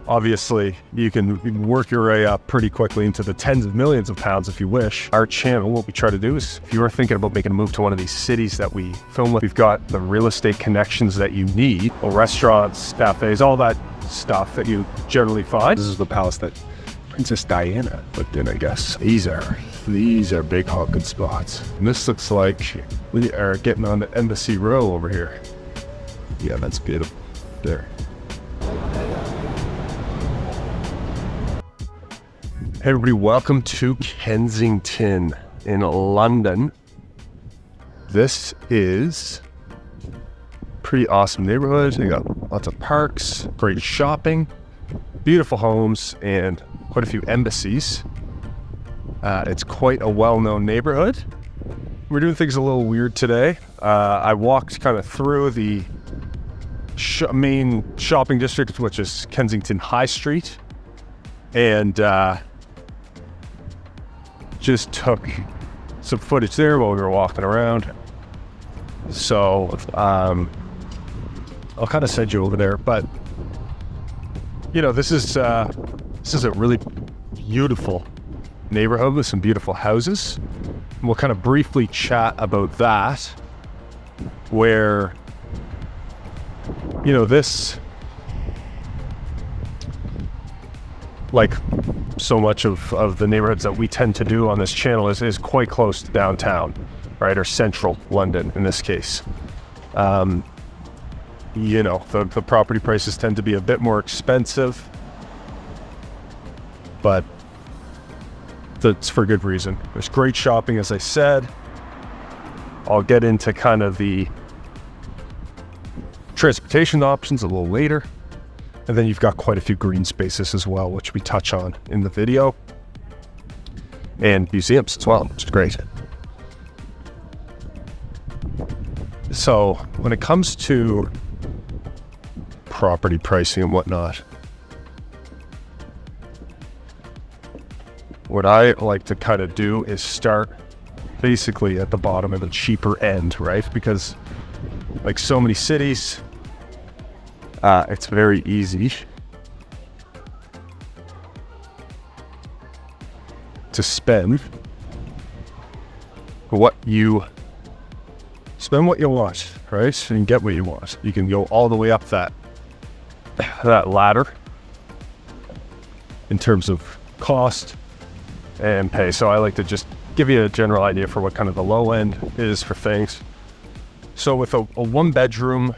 Obviously, you can work your way up pretty quickly into the tens of millions of pounds if you wish. Our channel, what we try to do is, if you are thinking about making a move to one of these cities that we film with, we've got the real estate connections that you need, or restaurants, cafes, all that stuff that you generally find. This is the palace that Princess Diana lived in, I guess. These are big honking spots. And this looks like we are getting on the Embassy Row over here. Yeah, that's beautiful. There. Hey everybody, welcome to Kensington in London. This is a pretty awesome neighborhood. You got lots of parks, great shopping, beautiful homes, and quite a few embassies. It's quite a well-known neighborhood. We're doing things a little weird today. I walked kind of through the main shopping district, which is Kensington High Street, and just took some footage there while we were walking around. So I'll kind of send you over there, but you know, this is a really beautiful neighborhood with some beautiful houses. And we'll kind of briefly chat about that, where, you know, this, like so much of the neighborhoods that we tend to do on this channel is quite close to downtown, right? Or central London in this case. You know, the property prices tend to be a bit more expensive, but that's for good reason. There's great shopping, as I said. I'll get into kind of the transportation options a little later. And then you've got quite a few green spaces as well, which we touch on in the video. And museums as well, which is great. So when it comes to property pricing and whatnot, what I like to kind of do is start basically at the bottom of the cheaper end, right? Because like so many cities, it's very easy to spend what you want, right? And get what you want. You can go all the way up that ladder in terms of cost and pay. So I like to just give you a general idea for what kind of the low end is for things. So with a one bedroom,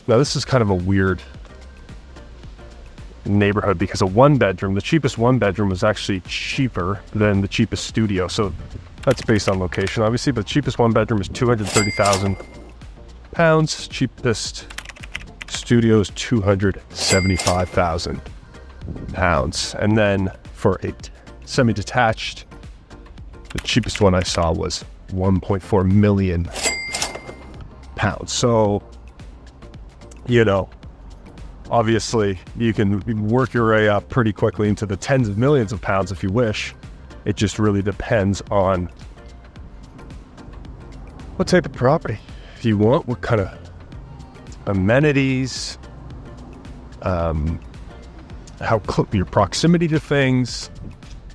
now this is kind of a weird neighborhood because the cheapest one bedroom was actually cheaper than the cheapest studio. So that's based on location, obviously, but the cheapest one bedroom is £230,000. Cheapest studio is £275,000. And then for a semi-detached, the cheapest one I saw was £1.4 million. So, you know, obviously you can work your way up pretty quickly into the tens of millions of pounds if you wish. It just really depends on what type of property you want, what kind of amenities, your proximity to things,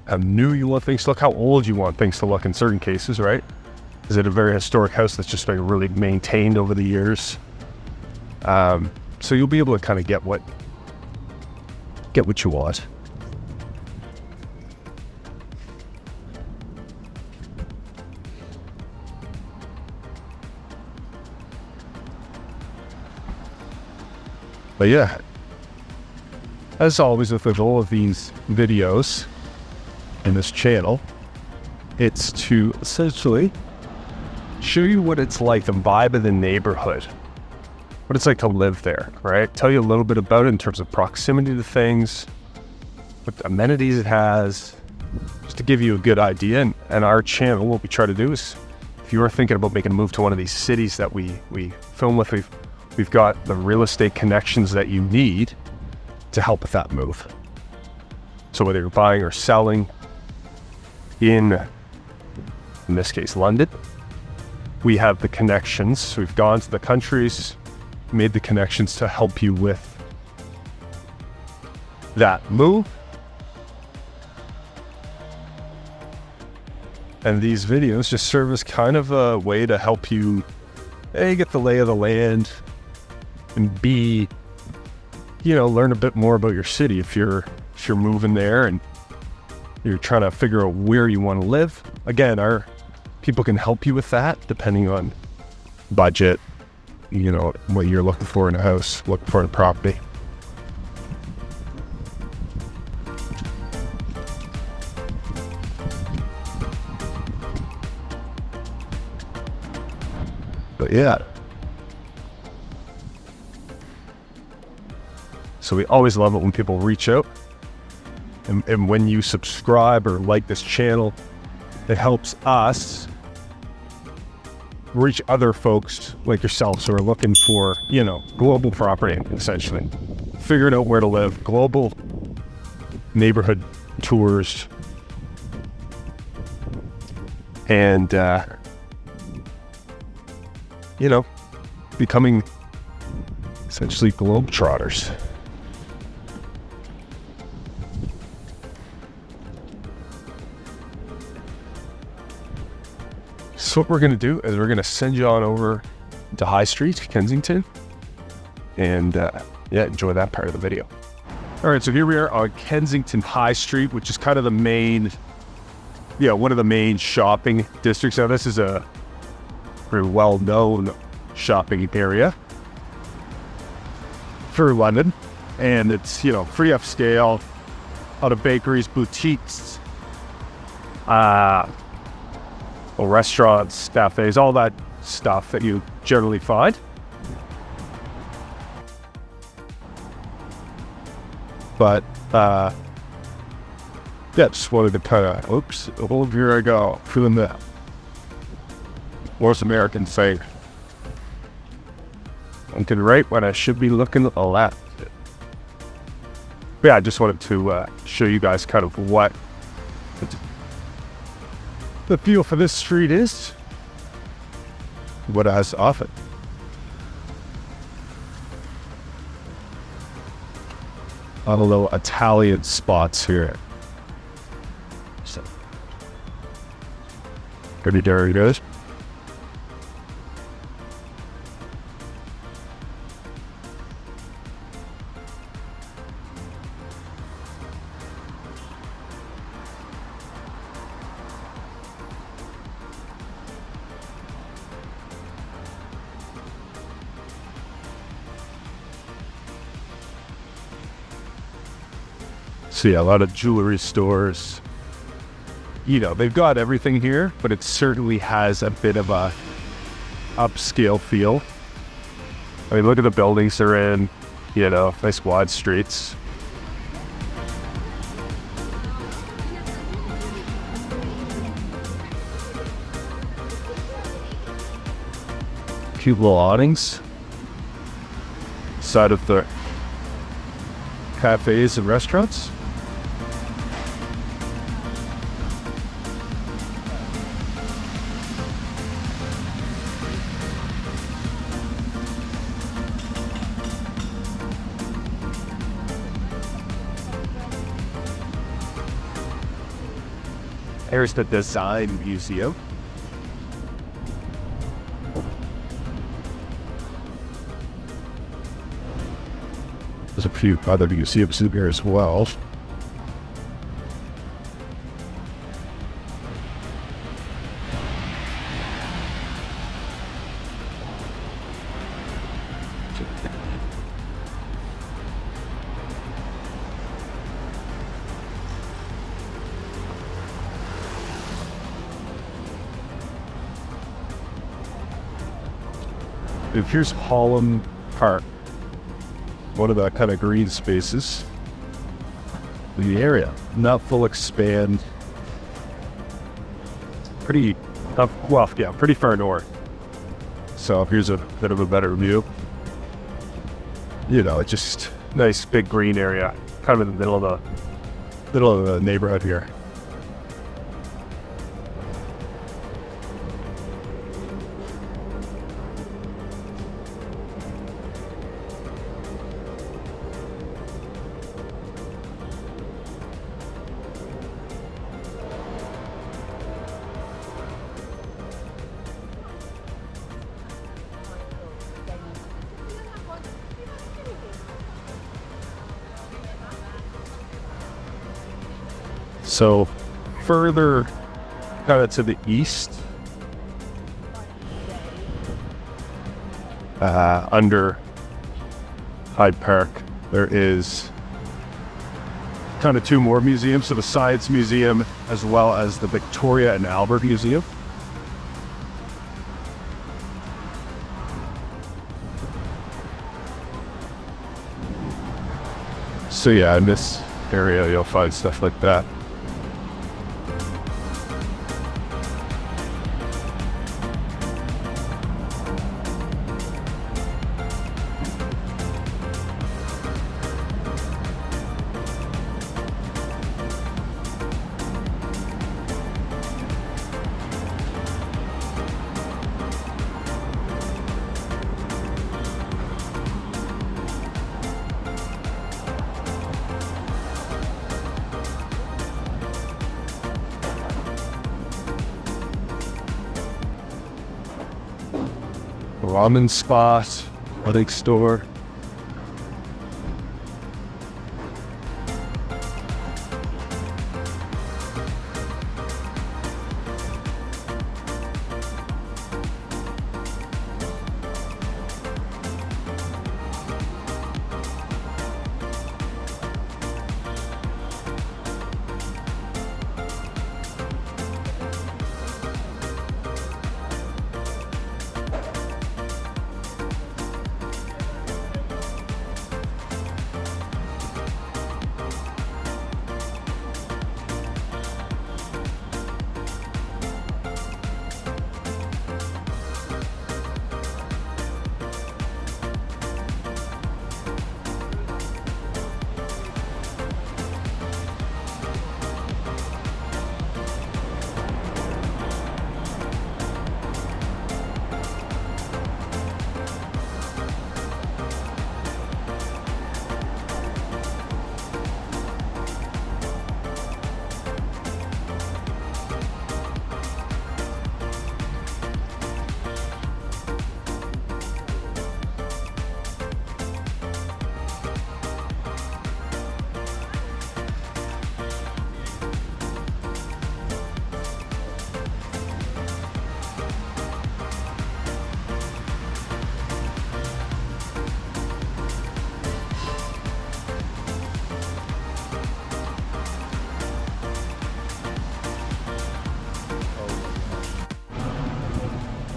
how new you want things to look, how old you want things to look in certain cases, right? Is it a very historic house that's just been really maintained over the years? So you'll be able to kind of get what you want. But yeah, as always with all of these videos in this channel, it's to essentially show you what it's like, the vibe of the neighborhood, what it's like to live there, right? Tell you a little bit about it in terms of proximity to things, what amenities it has, just to give you a good idea. And our channel, what we try to do is, if you are thinking about making a move to one of these cities that we film with, we've got the real estate connections that you need to help with that move. So whether you're buying or selling in this case, London, we have the connections. We've gone to the countries, made the connections to help you with that move. And these videos just serve as kind of a way to help you A, get the lay of the land, and B, learn a bit more about your city if you're moving there and you're trying to figure out where you want to live. Again, our people can help you with that depending on budget, what you're looking for in a house, looking for in a property. But yeah. So we always love it when people reach out. And when you subscribe or like this channel, it helps us reach other folks like yourselves who are looking for, global property, essentially. Figuring out where to live, global neighborhood tours, and, becoming essentially globetrotters. So what we're going to do is we're going to send you on over to High Street, Kensington, and enjoy that part of the video. All right, so here we are on Kensington High Street, which is kind of the main, one of the main shopping districts. Now this is a very well-known shopping area for London, and it's, pretty upscale, a lot of bakeries, boutiques, restaurants, cafes, all that stuff that you generally find. But, just wanted to kind of, here I go, feeling the North American thing. Looking right when I should be looking left. But yeah, I just wanted to show you guys kind of what the feel for this street is, what it has to offer. All the little Italian spots here. So, pretty dirty goes. So yeah, a lot of jewelry stores. They've got everything here, but it certainly has a bit of a upscale feel. I mean, look at the buildings they're in, nice wide streets. Cute little awnings. Side of the cafes and restaurants. Here's the Design Museum. There's a few other museums in here as well. Here's Holland Park, one of the kind of green spaces in the area. Not full expand. Pretty far north. So here's a bit of a better view. It's just nice big green area, kind of in the middle of the neighborhood here. So further kind of to the east, under Hyde Park, there is kind of two more museums. So the Science Museum as well as the Victoria and Albert Museum. So yeah, in this area you'll find stuff like that. Ramen spot, wedding store.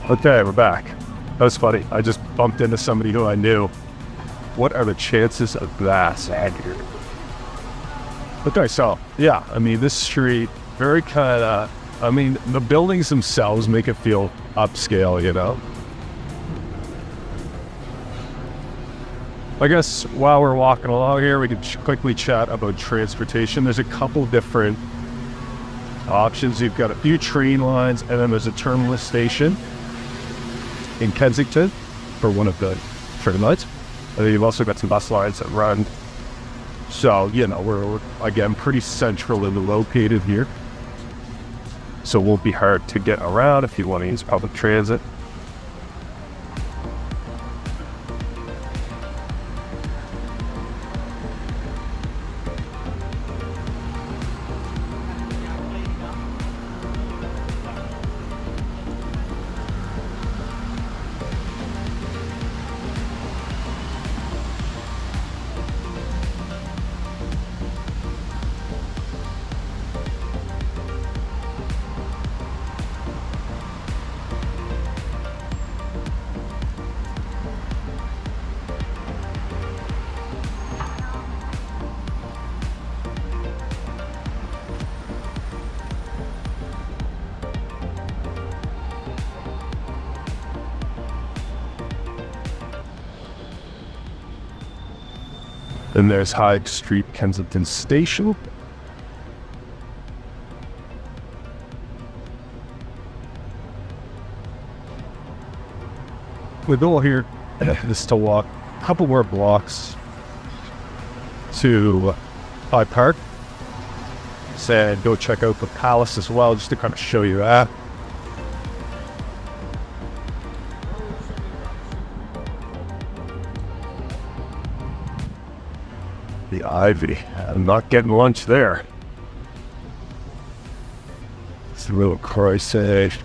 Okay, we're back. That was funny. I just bumped into somebody who I knew. What are the chances of that? Okay, so yeah, I mean, this street, very kind of, I mean, the buildings themselves make it feel upscale, you know? I guess while we're walking along here, we can quickly chat about transportation. There's a couple different options. You've got a few train lines, and then there's a terminus station in Kensington for one of the train lines. And then you've also got some bus lines that run. So, you know, we're again pretty centrally located here. So it won't be hard to get around if you want to use public transit. Then there's Hyde Street, Kensington Station. The goal here is to walk a couple more blocks to Hyde Park. Said go check out the Palace as well, just to kind of show you that. The Ivy. I'm not getting lunch there. It's a little croissant.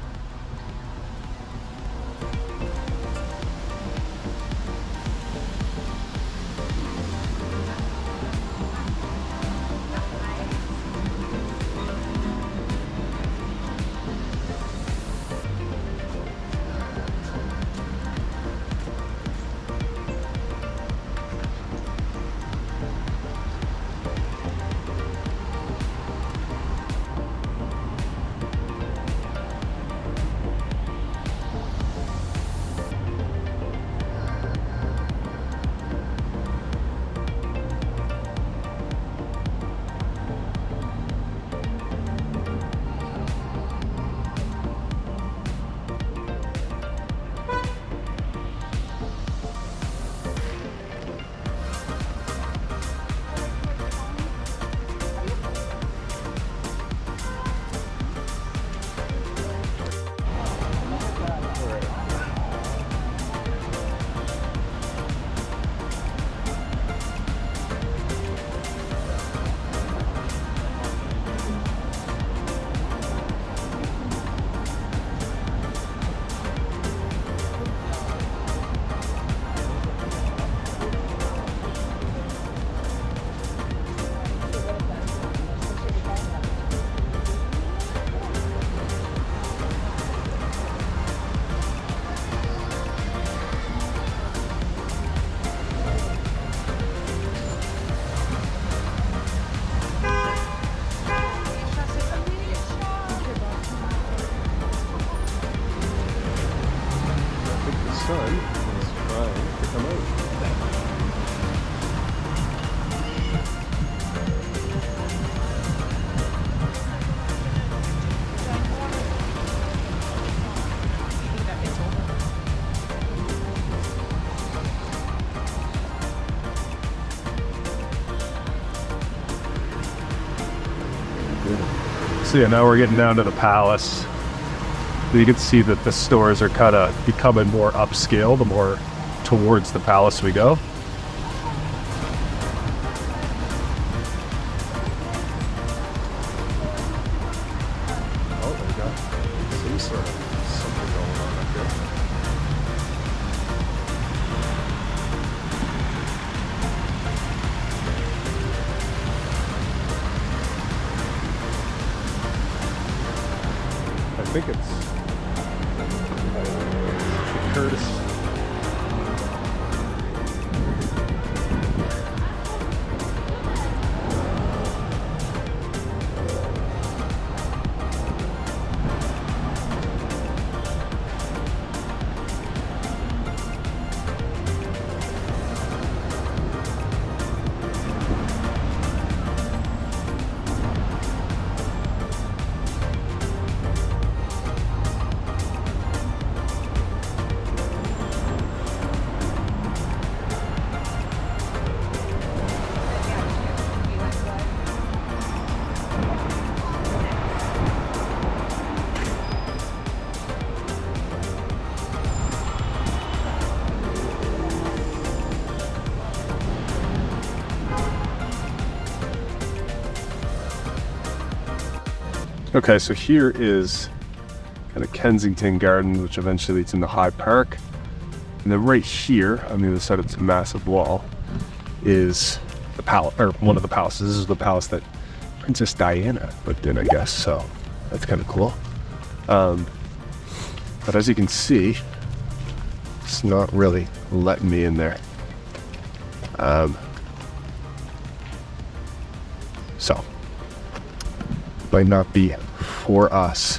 So yeah, now we're getting down to the palace. You can see that the stores are kind of becoming more upscale the more towards the palace we go. Oh, they got some sort of something going on up here. I think it's Curtis. Okay, so here is kind of Kensington Gardens, which eventually leads into Hyde Park. And then right here, on the other side of this massive wall, is the palace, or one of the palaces. This is the palace that Princess Diana lived in, I guess, so that's kind of cool. But as you can see, it's not really letting me in there. So, might not be for us.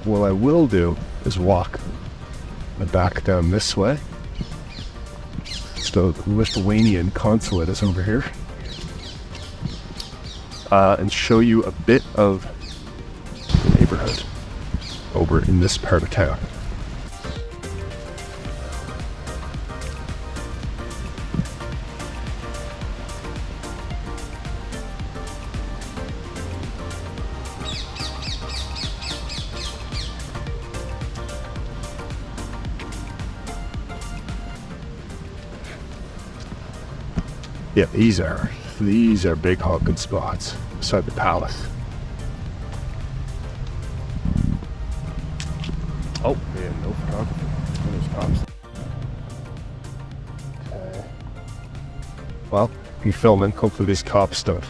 What I will do is walk back down this way. So the Lithuanian consulate is over here. And show you a bit of the neighborhood over in this part of town. Yeah, these are big honking spots beside the palace. Oh, yeah, no photography. There's cops. Okay. Well, I'm filming. Hopefully these cops don't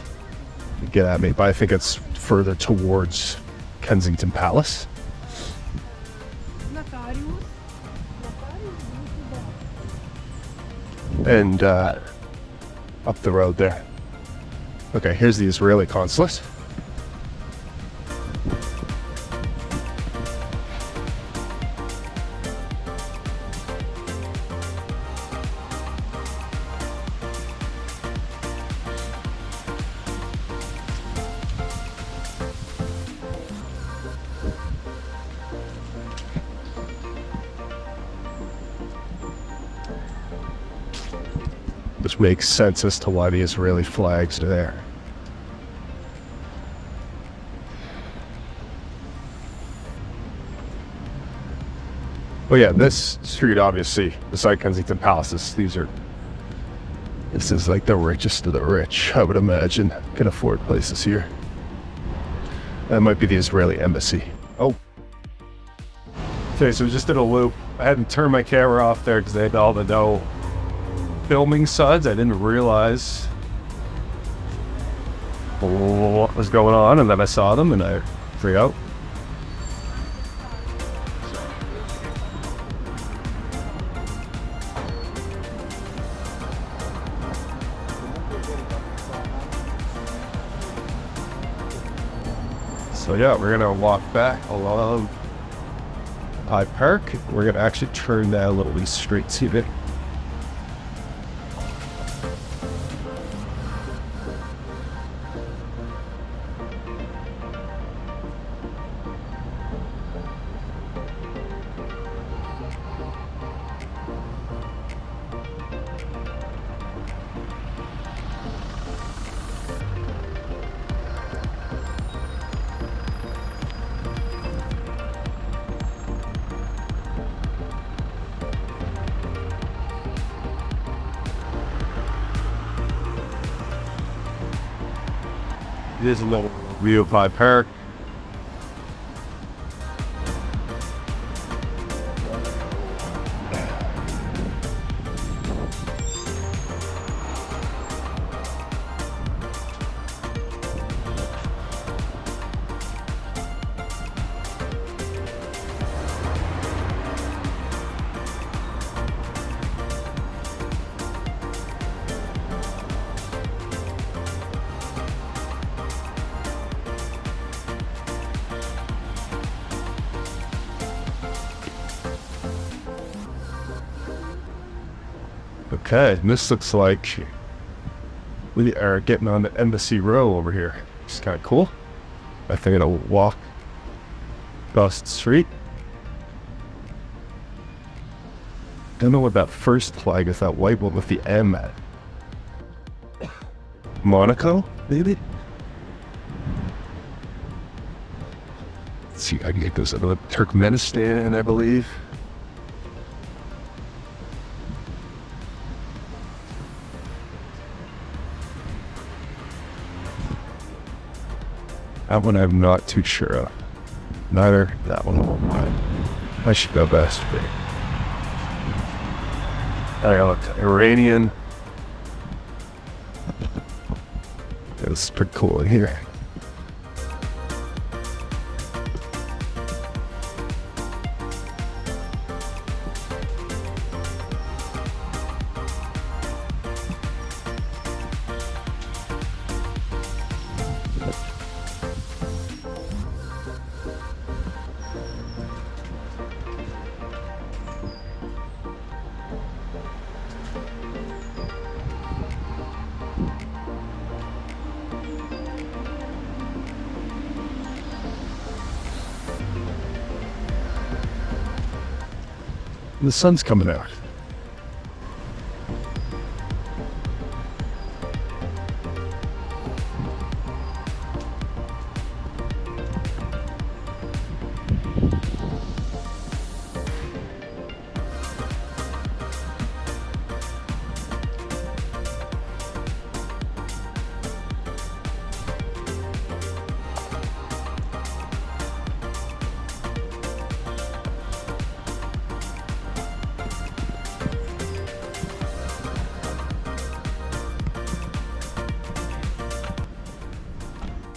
get at me, but I think it's further towards Kensington Palace. And up the road there. Okay, here's the Israeli consulate. Which makes sense as to why the Israeli flags are there. Oh yeah, this street obviously, beside Kensington Palace, this is like the richest of the rich, I would imagine. Can afford places here. That might be the Israeli embassy. Oh. Okay, so we just did a loop. I hadn't turned my camera off there because they had all the no filming suds. I didn't realize what was going on, and then I saw them and I freaked out. So yeah, we're gonna walk back along Hyde Park. We're gonna actually turn down a little these streets here. It is a little view of Hyde Park. Okay, this looks like we are getting on the Embassy Row over here. It's kind of cool. I think it'll walk across the street. Don't know what that first flag is, that white one with the M at it. Monaco, maybe? Let's see if I can get those out of Turkmenistan, I believe. That one I'm not too sure of. Neither that one. I should go best. I got Iranian. It's pretty cool in here. The sun's coming out.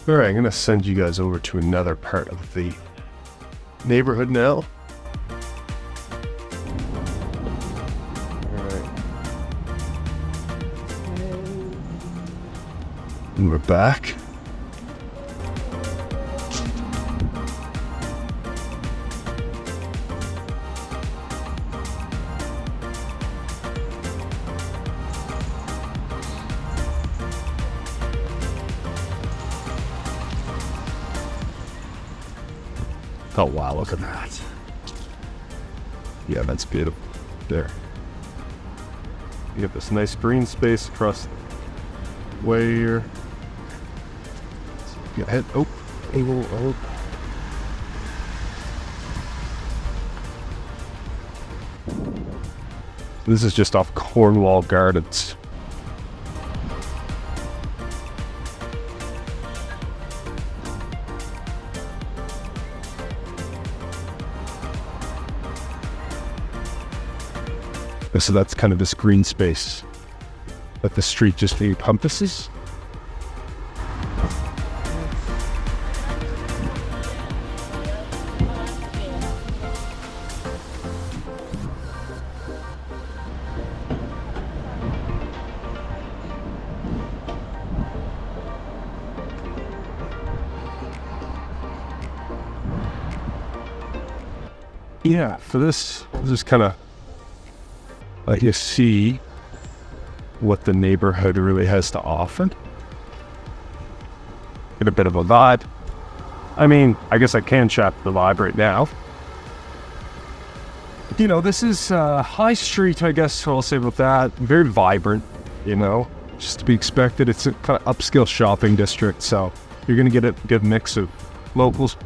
All right, I'm gonna send you guys over to another part of the neighborhood now. All right. And we're back. Oh wow, look at that. Yeah, that's beautiful. There. You have this nice green space across the way here. Go ahead. Oh. This is just off Cornwall Gardens. So that's kind of this green space that the street just encompasses. Yeah, for this is kind of let you see what the neighborhood really has to offer. Get a bit of a vibe. I mean, I guess I can chat the vibe right now. You know, this is High Street, I guess I'll say about that. Very vibrant, you know, just to be expected. It's a kind of upscale shopping district, so you're going to get a good mix of locals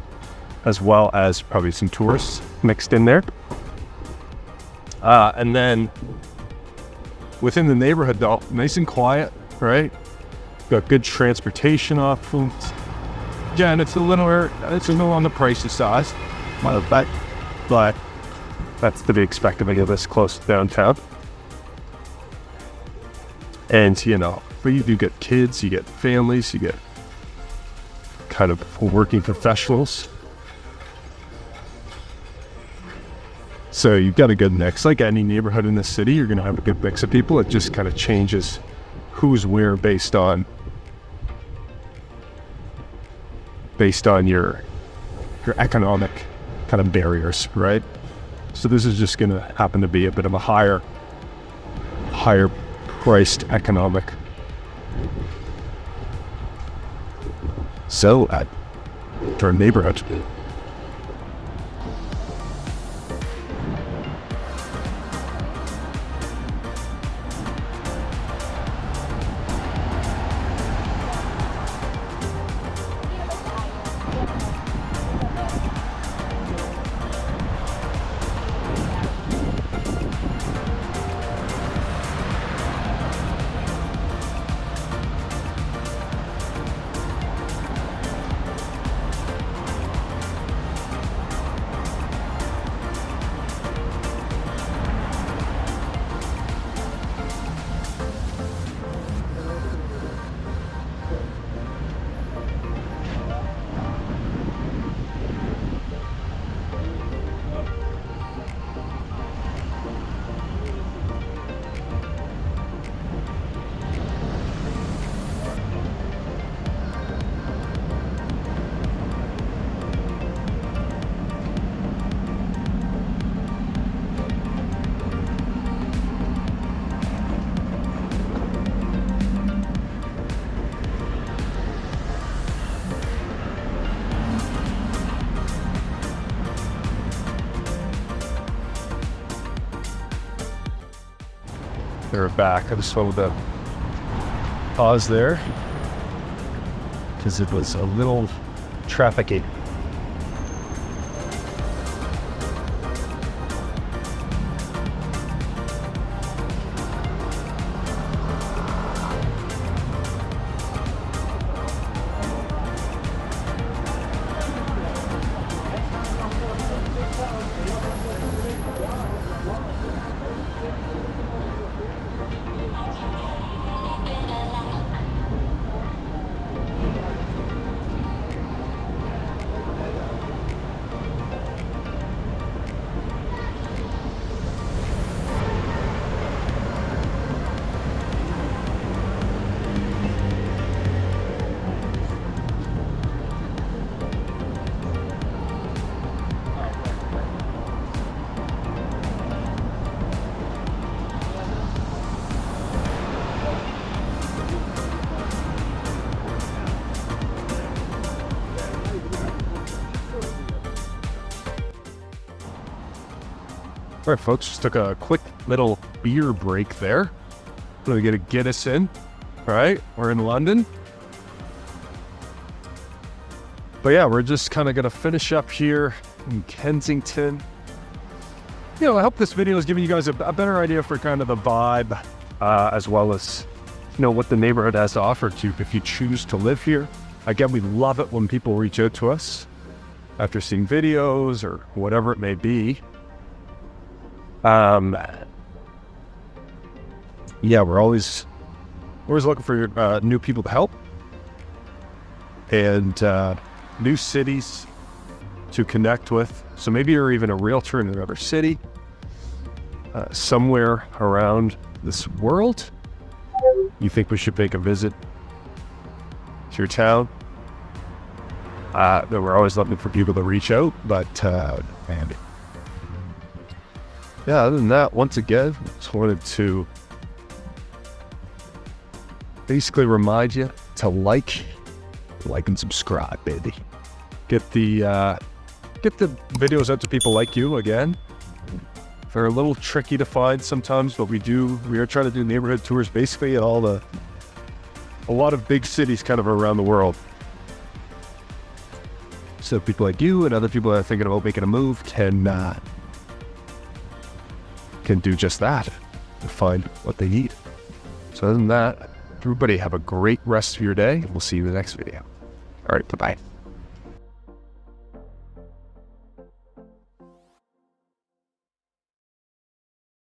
as well as probably some tourists mixed in there. And then within the neighborhood, though, nice and quiet, right? Got good transportation options. Yeah, and it's a little on the pricey side, but that's to be expected when you get this close to downtown. And you know, but you do get kids, you get families, you get kind of working professionals. So you've got a good mix. Like any neighborhood in the city, you're going to have a good mix of people. It just kind of changes who's where based on your economic kind of barriers, right? So this is just going to happen to be a bit of a higher priced economic. So at our neighborhood. They're back. I just wanted to pause there because it was a little trafficy. All right, folks, just took a quick little beer break there. Gonna get a Guinness in. All right, we're in London. But yeah, we're just kind of gonna finish up here in Kensington. You know, I hope this video is giving you guys a better idea for kind of the vibe, as well as, you know, what the neighborhood has to offer to you if you choose to live here. Again, we love it when people reach out to us after seeing videos or whatever it may be. Yeah, we're always looking for new people to help and new cities to connect with. So maybe you're even a realtor in another city, somewhere around this world. You think we should make a visit to your town? We're always looking for people to reach out, but man. Yeah, other than that, once again, just wanted to basically remind you to like and subscribe, baby. Get the videos out to people like you again. They're a little tricky to find sometimes, but we are trying to do neighborhood tours basically at a lot of big cities kind of around the world. So people like you and other people that are thinking about making a move can do just that and find what they need. So other than that, everybody have a great rest of your day. We'll see you in the next video. All right, bye-bye.